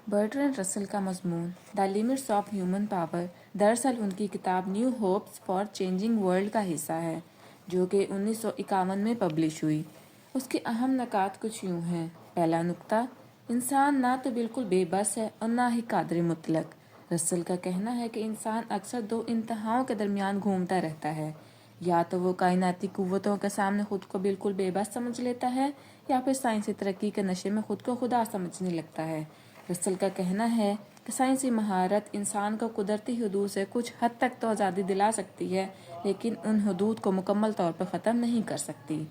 Bertrand رسل کا مضمون دا لیمٹس آف ہیومن پاور دراصل ان کی کتاب new hopes for changing world کا حصہ ہے، جو کہ 1951 میں پبلش ہوئی۔ اس کے اہم نکات کچھ یوں ہیں۔ پہلا نکتہ، انسان نہ تو بالکل بے بس ہے اور نہ ہی قادر مطلق۔ رسل کا کہنا ہے کہ انسان اکثر دو انتہاؤں کے درمیان گھومتا رہتا ہے، یا تو وہ کائناتی قوتوں کے سامنے خود کو بالکل بے بس سمجھ لیتا ہے یا پھر سائنسی ترقی کے نشے میں خود کو خدا سمجھنے لگتا ہے۔ رسل کا کہنا ہے کہ سائنسی مہارت انسان کو قدرتی حدود سے کچھ حد تک تو آزادی دلا سکتی ہے، لیکن ان حدود کو مکمل طور پر ختم نہیں کر سکتی۔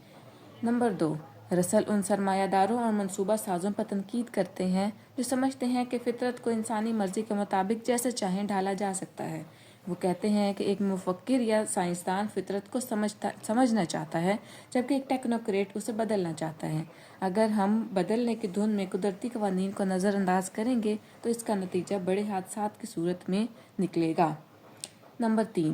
نمبر 2، رسل ان سرمایہ داروں اور منصوبہ سازوں پر تنقید کرتے ہیں جو سمجھتے ہیں کہ فطرت کو انسانی مرضی کے مطابق جیسے چاہیں ڈھالا جا سکتا ہے۔ وہ کہتے ہیں کہ ایک مفکر یا سائنسدان فطرت کو سمجھنا چاہتا ہے، جبکہ ایک ٹیکنوکریٹ اسے بدلنا چاہتا ہے۔ اگر ہم بدلنے کی دھن میں قدرتی قوانین کو نظر انداز کریں گے تو اس کا نتیجہ بڑے حادثات کی صورت میں نکلے گا۔ نمبر 3،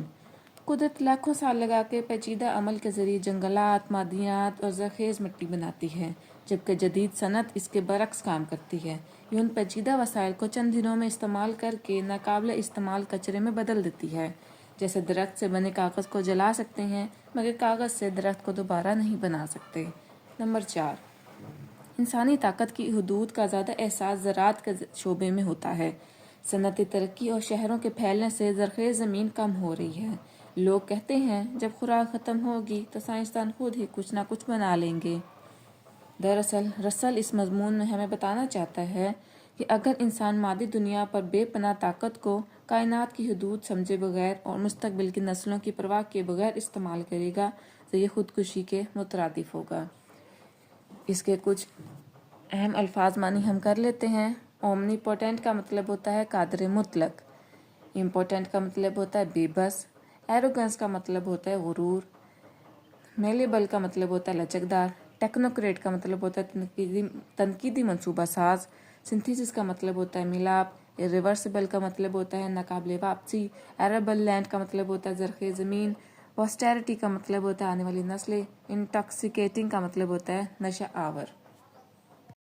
قدرت لاکھوں سال لگا کے پیچیدہ عمل کے ذریعے جنگلات، معدنیات اور زرخیز مٹی بناتی ہے، جبکہ جدید صنعت اس کے برعکس کام کرتی ہے۔ یہ ان پیچیدہ وسائل کو چند دنوں میں استعمال کر کے ناقابل استعمال کچرے میں بدل دیتی ہے۔ جیسے درخت سے بنے کاغذ کو جلا سکتے ہیں، مگر کاغذ سے درخت کو دوبارہ نہیں بنا سکتے۔ نمبر 4، انسانی طاقت کی حدود کا زیادہ احساس زراعت کے شعبے میں ہوتا ہے۔ صنعتی ترقی اور شہروں کے پھیلنے سے زرخیز زمین کم ہو رہی ہے۔ لوگ کہتے ہیں جب خوراک ختم ہوگی تو سائنسدان خود ہی کچھ نہ کچھ بنا لیں گے۔ دراصل رسل اس مضمون میں ہمیں بتانا چاہتا ہے کہ اگر انسان مادی دنیا پر بے پناہ طاقت کو کائنات کی حدود سمجھے بغیر اور مستقبل کی نسلوں کی پرواہ کیے بغیر استعمال کرے گا تو یہ خودکشی کے مترادف ہوگا۔ اس کے کچھ اہم الفاظ معنی ہم کر لیتے ہیں۔ اومنی پوٹینٹ کا مطلب ہوتا ہے قادر مطلق، امپوٹینٹ کا مطلب ہوتا ہے بے بس، ایروگنس کا مطلب ہوتا ہے غرور، میلیبل کا مطلب ہوتا ہے لچکدار، ٹیکنوکریٹ کا مطلب ہوتا ہے تنقیدی منصوبہ ساز، سنتھیسس کا مطلب ہوتا ہے ملاپ، ریورسبل کا مطلب ہوتا ہے ناقابل واپسی، ایربل لینڈ کا مطلب ہوتا ہے زرخیز زمین، پوسٹیرٹی کا مطلب ہوتا ہے آنے والی نسلیں، انٹاکسیکیٹنگ کا مطلب ہوتا ہے نشہ آور۔